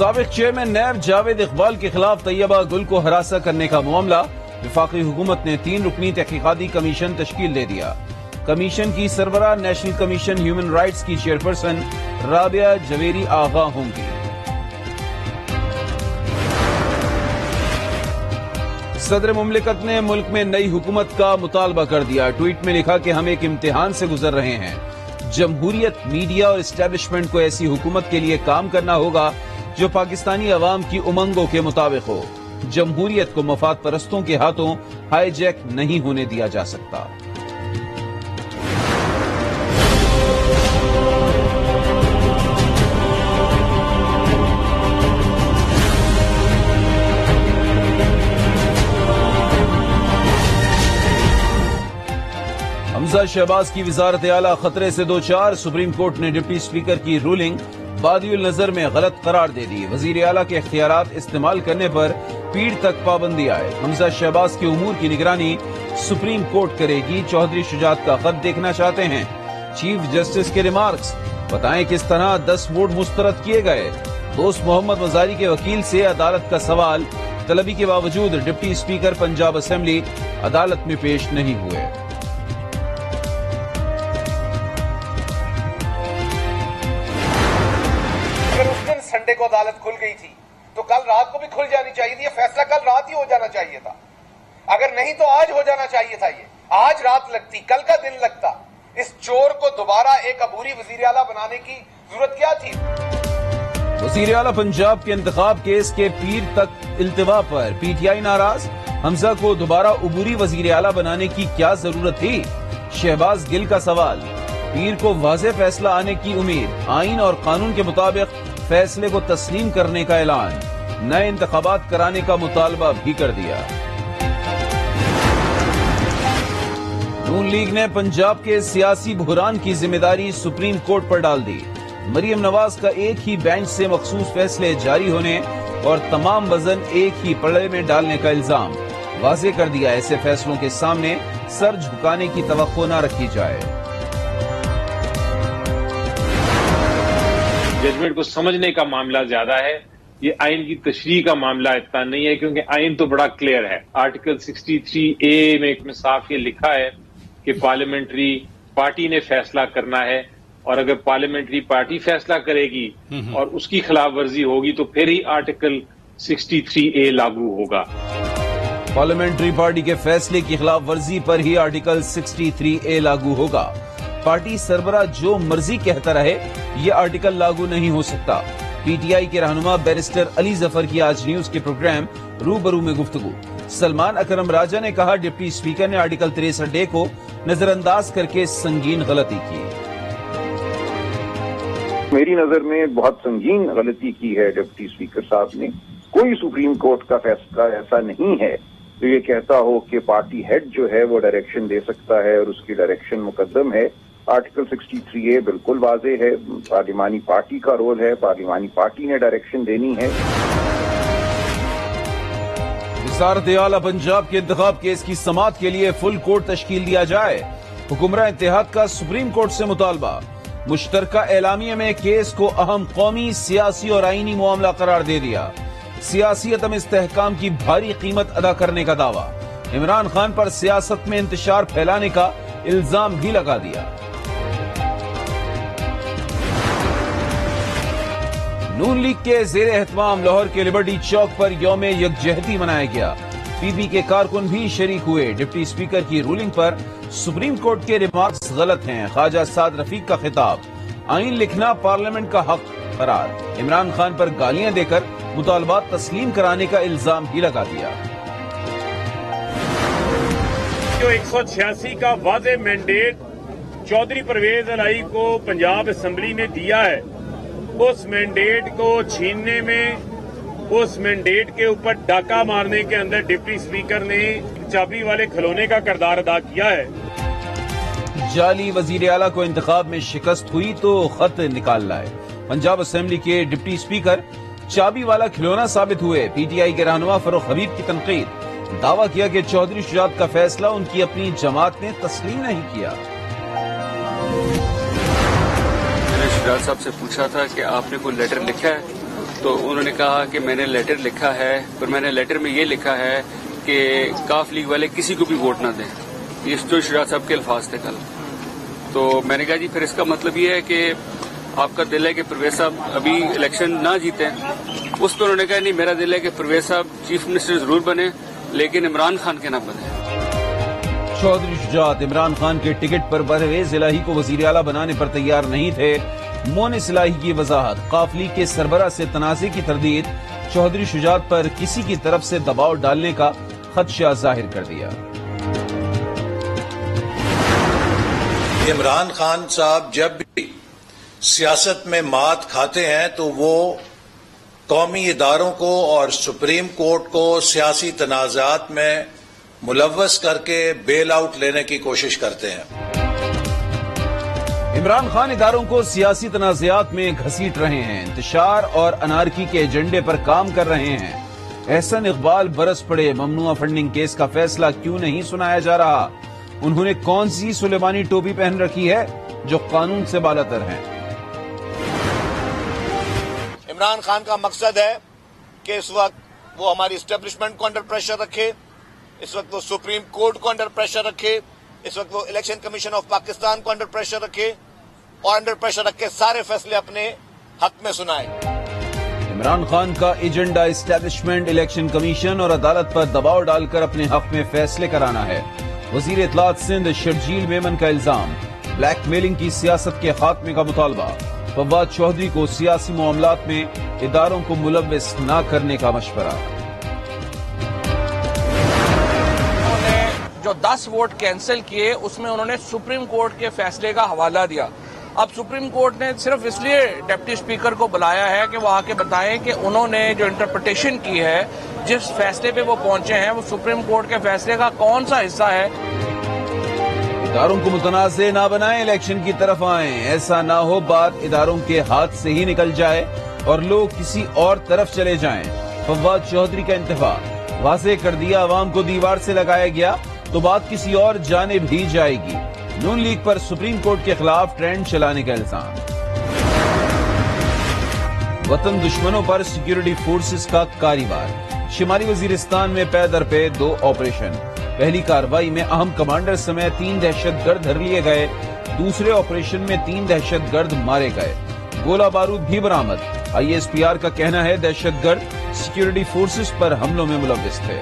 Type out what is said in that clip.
سابق chairman NAB Javed Iqbal کے خلاف طیبہ گل کو ہراساں کرنے کا معاملہ، وفاقی حکومت نے 3 رکنی تحقیقاتی کمیشن تشکیل دے دیا۔ کمیشن کی سربراہ نیشنل کمیشن ہیومن رائٹس کی چیئرپرسن رابعہ جویری آغا ہوں گی۔ صدر مملکت نے ملک میں نئی حکومت کا مطالبہ کر دیا۔ ٹویٹ میں لکھا کہ ہم ایک امتحان سے گزر رہے ہیں۔ جمہوریت، میڈیا اور اسٹیبلشمنٹ کو ایسی حکومت کے لیے کام کرنا ہوگا جو پاکستانی عوام کی امنگوں کے مطابق ہو۔ جمہوریت کو مفاد پرستوں کے ہاتھوں ہائی جیک نہیں ہونے دیا جا سکتا۔ حمزہ شہباز کی وزارت اعلیٰ خطرے سے دوچار، سپریم کورٹ نے ڈپٹی اسپیکر کی رولنگ بادی النظر میں غلط قرار دے دی۔ وزیر اعلیٰ کے اختیارات استعمال کرنے پر پیڑ تک پابندی آئے۔ حمزہ شہباز کے امور کی نگرانی سپریم کورٹ کرے گی۔ چودھری شجاعت کا خط دیکھنا چاہتے ہیں؟ چیف جسٹس کے ریمارکس، بتائیں کس طرح 10 ووٹ مسترد کیے گئے؟ دوست محمد مزاری کے وکیل سے عدالت کا سوال، طلبی کے باوجود ڈپٹی اسپیکر پنجاب اسمبلی عدالت میں پیش نہیں ہوئے۔ سنڈے کو عدالت کھل گئی تھی تو کل رات کو بھی کھل جانی چاہیے تھی۔ یہ فیصلہ کل رات ہی ہو جانا چاہیے تھا، اگر نہیں تو آج ہو جانا چاہیے تھا۔ یہ آج رات لگتی، کل کا دن لگتا۔ اس چور کو دوبارہ ایک عبوری وزیر اعلیٰ بنانے کی ضرورت کیا تھی؟ وزیر اعلیٰ پنجاب کے انتخاب کیس کے پیر تک التوا پر پی ٹی آئی ناراض۔ حمزہ کو دوبارہ عبوری وزیر اعلیٰ بنانے کی کیا ضرورت تھی؟ شہباز گل کا سوال۔ پیر کو واضح فیصلہ آنے کی امید، آئین اور قانون کے مطابق فیصلے کو تسلیم کرنے کا اعلان، نئے انتخابات کرانے کا مطالبہ بھی کر دیا۔ نون لیگ نے پنجاب کے سیاسی بحران کی ذمہ داری سپریم کورٹ پر ڈال دی۔ مریم نواز کا ایک ہی بینچ سے مخصوص فیصلے جاری ہونے اور تمام وزن ایک ہی پلڑے میں ڈالنے کا الزام، واضح کر دیا ایسے فیصلوں کے سامنے سر جھکانے کی توقع نہ رکھی جائے۔ ججمنٹ کو سمجھنے کا معاملہ زیادہ ہے، یہ آئین کی تشریح کا معاملہ اتنا نہیں ہے، کیونکہ آئین تو بڑا کلیئر ہے۔ آرٹیکل 63A میں صاف یہ لکھا ہے کہ پارلیمنٹری پارٹی نے فیصلہ کرنا ہے، اور اگر پارلیمنٹری پارٹی فیصلہ کرے گی اور اس کی خلاف ورزی ہوگی تو پھر ہی آرٹیکل 63A لاگو ہوگا۔ پارلیمنٹری پارٹی کے فیصلے کی خلاف ورزی پر ہی آرٹیکل 63A لاگو ہوگا۔ پارٹی سربراہ جو مرضی کہتا رہے، یہ آرٹیکل لاگو نہیں ہو سکتا۔ پی ٹی آئی کے رہنما بیرسٹر علی ظفر کی آج نیوز کے پروگرام روبرو میں گفتگو۔ سلمان اکرم راجہ نے کہا ڈپٹی اسپیکر نے آرٹیکل 63A کو نظر انداز کر کے سنگین غلطی کی۔ میری نظر میں بہت سنگین غلطی کی ہے ڈپٹی اسپیکر صاحب نے۔ کوئی سپریم کورٹ کا فیصلہ ایسا نہیں ہے تو یہ کہتا ہو کہ پارٹی ہیڈ جو ہے وہ ڈائریکشن دے سکتا ہے اور اس کی ڈائریکشن مقدم ہے۔ آرٹیکل 63A بالکل واضح ہے، پارلیمانی پارٹی کا رول ہے، پارلیمانی پارٹی نے ڈائریکشن دینی ہے۔ وزارت اعلیٰ پنجاب کے انتخاب کیس کی سماعت کے لیے فل کورٹ تشکیل دیا جائے۔ حکمراں اتحاد کا سپریم کورٹ سے مطالبہ۔ مشترکہ اعلامیے میں کیس کو اہم قومی، سیاسی اور آئینی معاملہ قرار دے دیا۔ سیاسی عدم استحکام کی بھاری قیمت ادا کرنے کا دعویٰ۔ عمران خان پر سیاست میں انتشار پھیلانے کا الزام بھی لگا دیا۔ نون لیگ کے زیر اہتمام لاہور کے لبرٹی چوک پر یوم یکجہتی منایا گیا۔ پی پی کے کارکن بھی شریک ہوئے۔ ڈپٹی اسپیکر کی رولنگ پر سپریم کورٹ کے ریمارکس غلط ہیں، خواجہ سعد رفیق کا خطاب۔ آئین لکھنا پارلیمنٹ کا حق قرار۔ عمران خان پر گالیاں دے کر مطالبات تسلیم کرانے کا الزام بھی لگا دیا۔ جو 186 کا واضح مینڈیٹ چودھری پرویز الہی کو پنجاب اسمبلی نے دیا ہے، اس مینڈیٹ کو چھیننے میں، اس مینڈیٹ کے اوپر ڈاکہ مارنے کے اندر ڈپٹی اسپیکر نے چابی والے کھلونے کا کردار ادا کیا ہے۔ جعلی وزیر اعلیٰ کو انتخاب میں شکست ہوئی تو خط نکال لائے۔ پنجاب اسمبلی کے ڈپٹی اسپیکر چابی والا کھلونا ثابت ہوئے۔ پی ٹی آئی کے رہنما فروخ حبیب کی تنقید، دعویٰ کیا کہ چودھری شجاعت کا فیصلہ ان کی اپنی جماعت نے تسلیم نہیں کیا۔ میں نے شجاعت صاحب سے پوچھا تھا کہ آپ نے کوئی لیٹر لکھا ہے تو انہوں نے کہا کہ میں نے لیٹر لکھا ہے، پر میں نے لیٹر میں یہ لکھا ہے کہ کاف لیگ والے کسی کو بھی ووٹ نہ دیں. یہ شجاعت شجاع صاحب کے الفاظ تھے کل. تو میں نے کہا جی پھر اس کا مطلب یہ ہے کہ آپ کا دل ہے کہ پرویز صاحب ابھی الیکشن نہ جیتے. اس پہ انہوں نے کہا نہیں، میرا دل ہے کہ پرویز صاحب چیف منسٹر ضرور بنے لیکن عمران خان کے نہ بنے. چودھری شجاعت عمران خان کے ٹکٹ پر پرویز الہی کو وزیر اعلیٰ بنانے پر تیار نہیں تھے. مونس الہی کی وضاحت، قاف لیگ کے سربراہ سے تنازع کی تردید، چودھری شجاعت پر کسی کی طرف سے دباؤ ڈالنے کا خدشہ ظاہر کر دیا. عمران خان صاحب جب بھی سیاست میں مات کھاتے ہیں تو وہ قومی اداروں کو اور سپریم کورٹ کو سیاسی تنازعات میں ملوث کر کے بیل آؤٹ لینے کی کوشش کرتے ہیں. عمران خان اداروں کو سیاسی تنازعات میں گھسیٹ رہے ہیں، انتشار اور انارکی کے ایجنڈے پر کام کر رہے ہیں. احسن اقبال برس پڑے، ممنوعہ فنڈنگ کیس کا فیصلہ کیوں نہیں سنایا جا رہا؟ انہوں نے کون سی سلیمانی ٹوپی پہن رکھی ہے جو قانون سے بالاتر ہیں؟ عمران خان کا مقصد ہے کہ اس وقت وہ ہماری اسٹیبلشمنٹ کو انڈر پریشر رکھے، اس وقت وہ سپریم کورٹ کو انڈر پریشر رکھے، اس وقت وہ الیکشن کمیشن آف پاکستان کو انڈر پریشر رکھے اور انڈر پریشر رکھ کے سارے فیصلے اپنے حق میں سنائے. عمران خان کا ایجنڈا اسٹیبلشمنٹ، الیکشن کمیشن اور عدالت پر دباؤ ڈال کر اپنے حق میں فیصلے کرانا ہے. وزیر اطلاعات سندھ شرجیل میمن کا الزام، بلیک میلنگ کی سیاست کے خاتمے کا مطالبہ. فواد چودھری کو سیاسی معاملات میں اداروں کو ملوث نہ کرنے کا مشورہ. انہوں نے جو 10 ووٹ کینسل کیے اس میں انہوں نے سپریم کورٹ کے فیصلے کا حوالہ دیا. اب سپریم کورٹ نے صرف اس لیے ڈپٹی اسپیکر کو بلایا ہے کہ وہ آ کے بتائیں کہ انہوں نے جو انٹرپریٹیشن کی ہے، جس فیصلے پہ وہ پہنچے ہیں، وہ سپریم کورٹ کے فیصلے کا کون سا حصہ ہے. اداروں کو متنازع نہ بنائیں، الیکشن کی طرف آئیں. ایسا نہ ہو بات اداروں کے ہاتھ سے ہی نکل جائے اور لوگ کسی اور طرف چلے جائیں. فواد چودھری کا انتباہ، واضح کر دیا عوام کو دیوار سے لگایا گیا تو بات کسی اور جانب ہی جائے گی. نون لیگ پر سپریم کورٹ کے خلاف ٹرینڈ چلانے کا الزام. وطن دشمنوں پر سیکیورٹی فورسز کا کاروار، شمالی وزیرستان میں پے در پے 2 آپریشن. پہلی کارروائی میں اہم کمانڈر سمیت 3 دہشت گرد دھر لیے گئے. دوسرے آپریشن میں 3 دہشت گرد مارے گئے. گولہ بارود بھی برآمد. ISPR کا کہنا ہے دہشت گرد سیکیورٹی فورسز پر حملوں میں ملوث تھے.